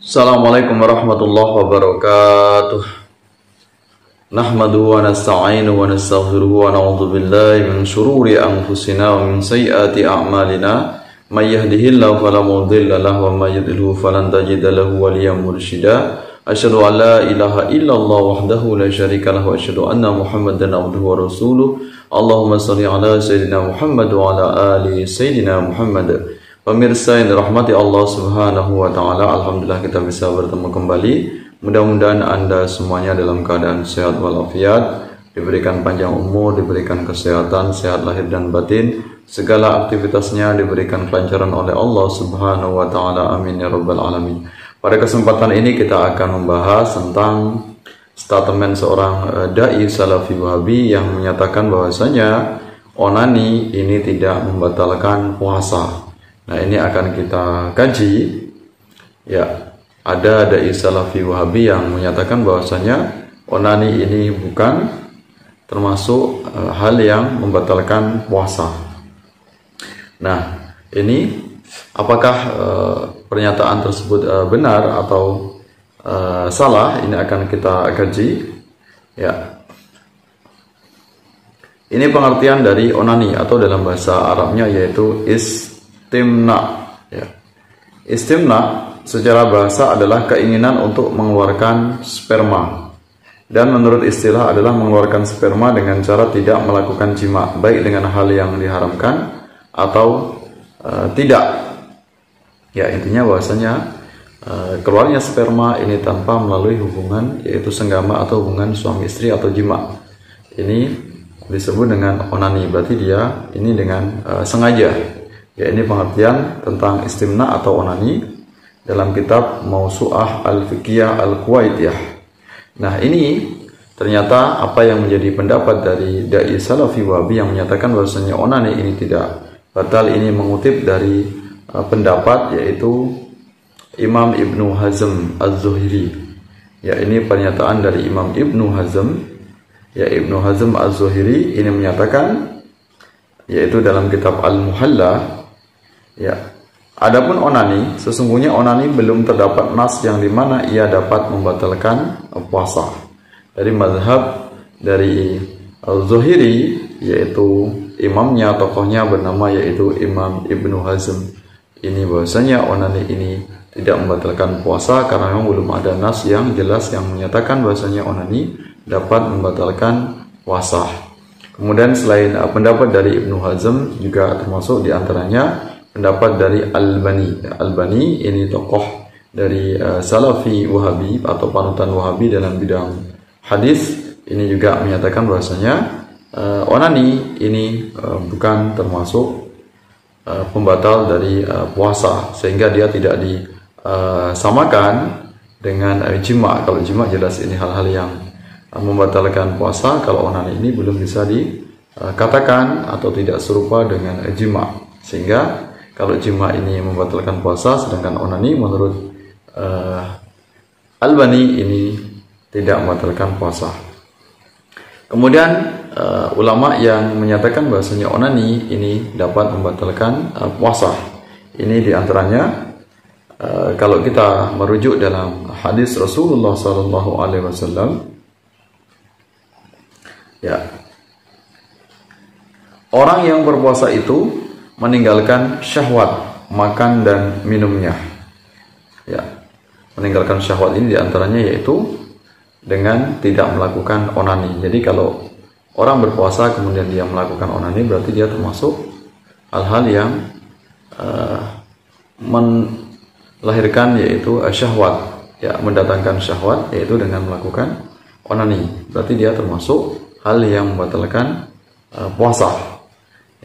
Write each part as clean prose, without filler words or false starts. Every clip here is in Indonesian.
Assalamualaikum warahmatullahi wabarakatuh. Nahmaduhu wa nasta'inuhu wa nastaghfiruhu wa na'udzu billahi min shururi anfusina wa min sayyiati a'malina. May yahdihillahu fala mudilla lahu wa may yudlilhu falan tajida lahu waliyyan mursyida. Asyhadu an la ilaha illallah wahdahu la syarika lahu wa asyhadu anna Muhammadan abduhu wa rasuluh. Allahumma shalli ala sayyidina Muhammad wa ala ali sayyidina Muhammad. Pemirsa yang dirahmati Allah Subhanahu wa taala, alhamdulillah kita bisa bertemu kembali. Mudah-mudahan Anda semuanya dalam keadaan sehat walafiat, diberikan panjang umur, diberikan kesehatan, sehat lahir dan batin, segala aktivitasnya diberikan kelancaran oleh Allah Subhanahu wa taala. Amin ya rabbal alamin. Pada kesempatan ini kita akan membahas tentang statement seorang dai Salafi Wahabi yang menyatakan bahwasanya onani ini tidak membatalkan puasa. Nah, ini akan kita kaji. Ya, ada dai Salafi Wahabi yang menyatakan bahwasanya onani ini bukan termasuk hal yang membatalkan puasa. Nah, ini apakah pernyataan tersebut benar atau salah? Ini akan kita kaji. Ya, ini pengertian dari onani atau dalam bahasa Arabnya yaitu istimna. Ya. Istimna secara bahasa adalah keinginan untuk mengeluarkan sperma, dan menurut istilah adalah mengeluarkan sperma dengan cara tidak melakukan jima, baik dengan hal yang diharamkan atau tidak. Ya, intinya bahwasanya keluarnya sperma ini tanpa melalui hubungan, yaitu senggama atau hubungan suami istri atau jima. Ini disebut dengan onani, berarti dia ini dengan sengaja. Ya, ini pengertian tentang istimna atau onani dalam kitab Mausu'ah Al-Fiqhiyah Al-Kuwaitiyah. Nah, ini ternyata apa yang menjadi pendapat dari dai Salafi Wahabi yang menyatakan bahwasanya onani ini tidak batal. Ini mengutip dari pendapat yaitu Imam Ibnu Hazm Az-Zuhri. Ya, ini pernyataan dari Imam Ibnu Hazm. Ya, Ibnu Hazm Az-Zuhri ini menyatakan, yaitu dalam kitab Al-Muhalla. Ya, adapun onani, sesungguhnya onani belum terdapat nas yang dimana ia dapat membatalkan puasa. Dari mazhab dari Al-Zuhri, yaitu imamnya, tokohnya bernama yaitu Imam Ibnu Hazm. Ini bahwasanya onani ini tidak membatalkan puasa karena memang belum ada nas yang jelas yang menyatakan bahwasanya onani dapat membatalkan puasa. Kemudian selain pendapat dari Ibnu Hazm juga termasuk diantaranya pendapat dari Al-Albani. Al-Albani ini tokoh dari Salafi Wahabi atau panutan Wahabi dalam bidang hadis. Ini juga menyatakan bahwasanya onani ini bukan termasuk pembatal dari puasa, sehingga dia tidak disamakan dengan jima. Kalau jima jelas ini hal-hal yang membatalkan puasa. Kalau onani ini belum bisa dikatakan atau tidak serupa dengan jima, sehingga kalau jima ini membatalkan puasa, sedangkan onani menurut Albani ini tidak membatalkan puasa. Kemudian ulama yang menyatakan bahwasanya onani ini dapat membatalkan puasa. Ini diantaranya kalau kita merujuk dalam hadis Rasulullah SAW. Ya, orang yang berpuasa itu meninggalkan syahwat makan dan minumnya. Ya, meninggalkan syahwat ini diantaranya yaitu dengan tidak melakukan onani. Jadi kalau orang berpuasa kemudian dia melakukan onani, berarti dia termasuk hal-hal yang melahirkan yaitu syahwat. Ya, mendatangkan syahwat yaitu dengan melakukan onani. Berarti dia termasuk hal yang membatalkan puasa.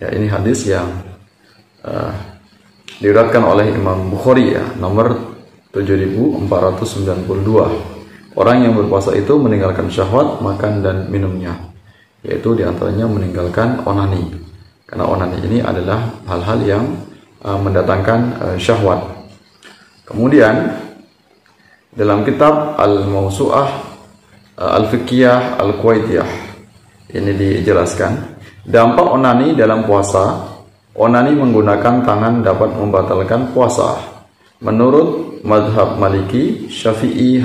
Ya, ini hadis yang diriwayatkan oleh Imam Bukhari, ya, nomor 7492. Orang yang berpuasa itu meninggalkan syahwat makan dan minumnya, yaitu diantaranya meninggalkan onani, karena onani ini adalah hal-hal yang mendatangkan syahwat. Kemudian dalam kitab Al-Mausu'ah Al-Fiqhiyah Al-Kuwaitiyah ini dijelaskan dampak onani dalam puasa. Onani menggunakan tangan dapat membatalkan puasa. menurut mazhab Maliki, Syafi'i,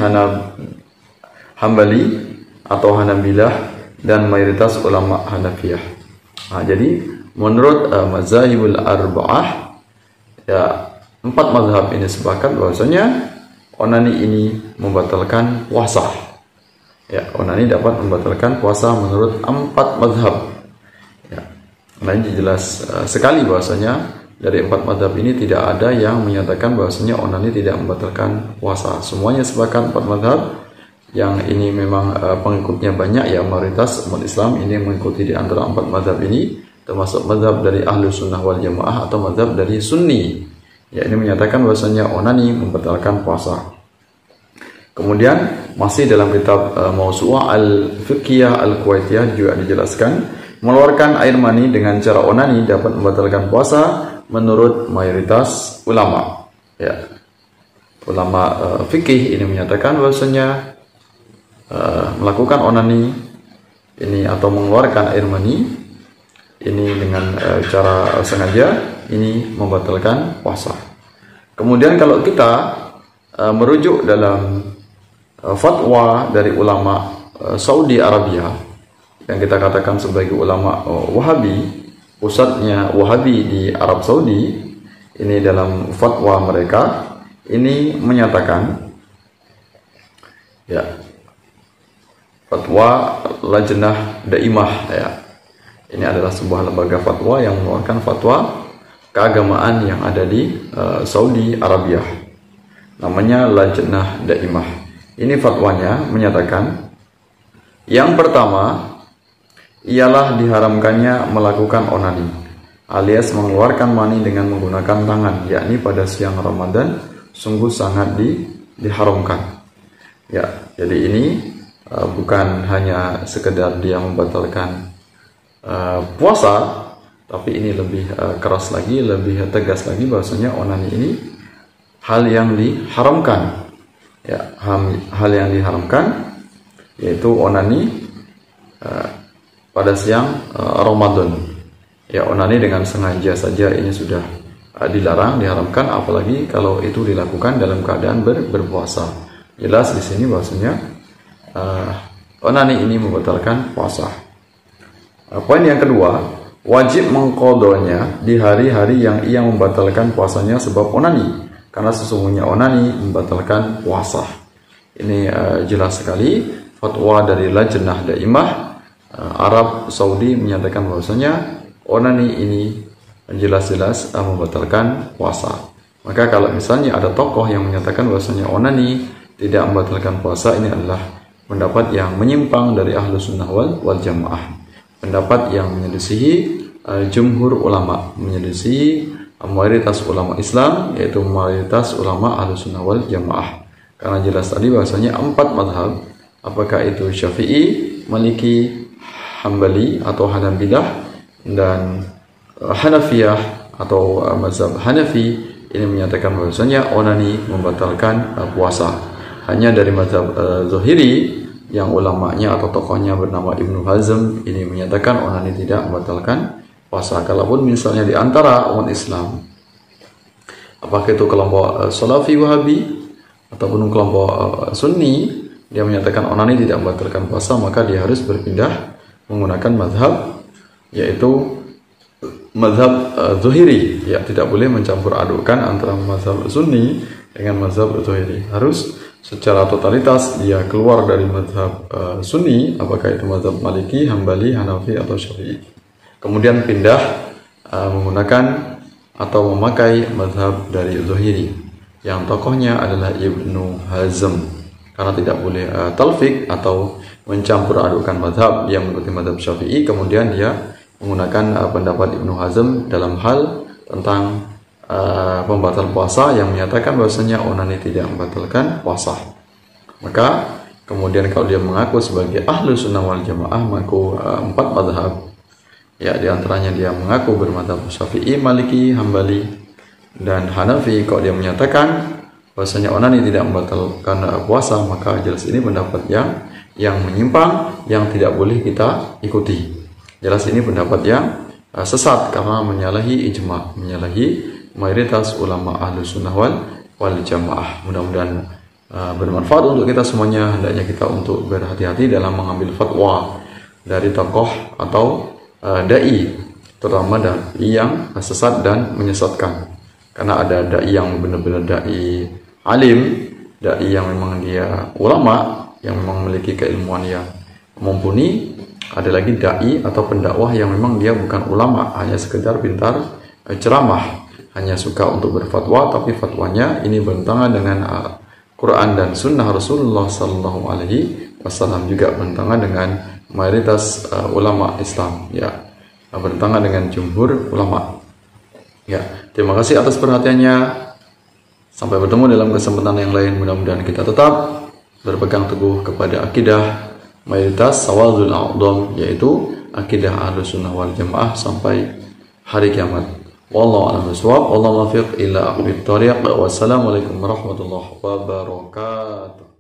Hambali atau Hanabilah dan mayoritas ulama Hanafiyah. Nah, jadi menurut mazhabul arba'ah, ya 4 mazhab ini sepakat bahwasanya onani ini membatalkan puasa. Ya, onani dapat membatalkan puasa menurut 4 mazhab. Ya, nah ini jelas sekali bahwasanya dari 4 mazhab ini tidak ada yang menyatakan bahwasanya onani tidak membatalkan puasa. Semuanya sepakat 4 mazhab. Yang ini memang pengikutnya banyak, ya mayoritas umat Islam ini mengikuti di antara 4 mazhab ini, termasuk mazhab dari Ahlus Sunnah wal Jamaah atau mazhab dari Sunni. Ya, ini menyatakan bahwasanya onani membatalkan puasa. Kemudian masih dalam kitab Mawsu'ah Al-Fiqhiyah Al-Kuwaitiyah juga dijelaskan, mengeluarkan air mani dengan cara onani dapat membatalkan puasa menurut mayoritas ulama. Ya, ulama fikih ini menyatakan bahwasanya melakukan onani ini atau mengeluarkan air mani ini dengan cara sengaja ini membatalkan puasa. Kemudian kalau kita merujuk dalam fatwa dari ulama Saudi Arabia yang kita katakan sebagai ulama Wahabi, pusatnya Wahabi di Arab Saudi, ini dalam fatwa mereka ini menyatakan, ya, fatwa Lajnah Daimah, ya, ini adalah sebuah lembaga fatwa yang mengeluarkan fatwa keagamaan yang ada di Saudi Arabia, namanya Lajnah Daimah. Ini fatwanya menyatakan yang pertama ialah diharamkannya melakukan onani alias mengeluarkan mani dengan menggunakan tangan, yakni pada siang Ramadan sungguh sangat diharamkan. Ya, jadi ini bukan hanya sekedar dia membatalkan puasa, tapi ini lebih keras lagi, lebih tegas lagi bahwasanya onani ini hal yang diharamkan. Ya, hal yang diharamkan yaitu onani pada siang Ramadan. Ya, onani dengan sengaja saja ini sudah dilarang, diharamkan, apalagi kalau itu dilakukan dalam keadaan berpuasa. Jelas di sini bahwasanya onani ini membatalkan puasa. Poin yang kedua, wajib mengqadanya di hari-hari yang ia membatalkan puasanya sebab onani, karena sesungguhnya onani membatalkan puasa. Ini jelas sekali fatwa dari Lajnah Daimah Arab Saudi menyatakan bahwasanya onani ini jelas-jelas membatalkan puasa. Maka kalau misalnya ada tokoh yang menyatakan bahwasanya onani tidak membatalkan puasa, ini adalah pendapat yang menyimpang dari Ahlus Sunnah wal Jamaah, pendapat yang menyelisihi jumhur ulama, menyelisihi mayoritas ulama Islam, yaitu mayoritas ulama Ahlus Sunnah wal Jamaah. Karena jelas tadi bahwasanya 4 mazhab, apakah itu Syafi'i, Maliki, Hambali atau Hanabilah dan Hanafiyah atau mazhab Hanafi, ini menyatakan bahwasanya onani membatalkan puasa. Hanya dari mazhab Zahiri yang ulamanya atau tokohnya bernama Ibnu Hazm ini menyatakan onani tidak membatalkan puasa. Kalaupun misalnya di antara umat Islam, apakah itu kelompok Salafi Wahabi ataupun kelompok Sunni, dia menyatakan onani tidak membatalkan puasa, maka dia harus berpindah menggunakan mazhab, yaitu mazhab Zuhiri. Ya, tidak boleh mencampur adukkan antara mazhab Sunni dengan mazhab Zuhiri. Harus secara totalitas dia keluar dari mazhab Sunni, apakah itu mazhab Maliki, Hambali, Hanafi atau Syafi'i. Kemudian pindah menggunakan atau memakai mazhab dari Zuhiri yang tokohnya adalah Ibnu Hazm, karena tidak boleh talfik atau mencampur adukkan mazhab. Dia mengikuti mazhab Syafi'i, kemudian dia menggunakan pendapat Ibnu Hazm dalam hal tentang pembatal puasa yang menyatakan bahwasanya onani tidak membatalkan puasa. Maka kemudian kalau dia mengaku sebagai Ahlus Sunnah wal Jamaah, mengaku 4 mazhab, ya diantaranya dia mengaku bermadzhab Syafi'i, Maliki, Hambali dan Hanafi, kalau dia menyatakan bahwasanya onani tidak membatalkan puasa, maka jelas ini pendapat yang menyimpang, yang tidak boleh kita ikuti. Jelas ini pendapat yang sesat karena menyalahi ijma', menyalahi mayoritas ulama Ahlus Sunnah wal wal Jamaah. Mudah-mudahan bermanfaat untuk kita semuanya. Hendaknya kita untuk berhati-hati dalam mengambil fatwa dari tokoh atau dai, terutama dai yang sesat dan menyesatkan. Karena ada dai yang benar-benar dai alim, dai yang memang dia ulama, yang memang memiliki keilmuan yang mumpuni. Ada lagi dai atau pendakwah yang memang dia bukan ulama, hanya sekedar pintar ceramah, hanya suka untuk berfatwa, tapi fatwanya ini bertentangan dengan Quran dan Sunnah Rasulullah Sallallahu Alaihi Wasallam, juga bertentangan dengan mayoritas ulama Islam, ya, bertentangan dengan jumhur ulama. Ya, terima kasih atas perhatiannya. Sampai bertemu dalam kesempatan yang lain. Mudah-mudahan kita tetap berpegang teguh kepada akidah mayoritas Sawadul A'dham, yaitu akidah Ahlussunnah wal Jamaah sampai hari kiamat. Wallahu a'lam bishawab. Wallahu muwaffiq ila aqwamit thoriq. Wassalamualaikum warahmatullahi wabarakatuh.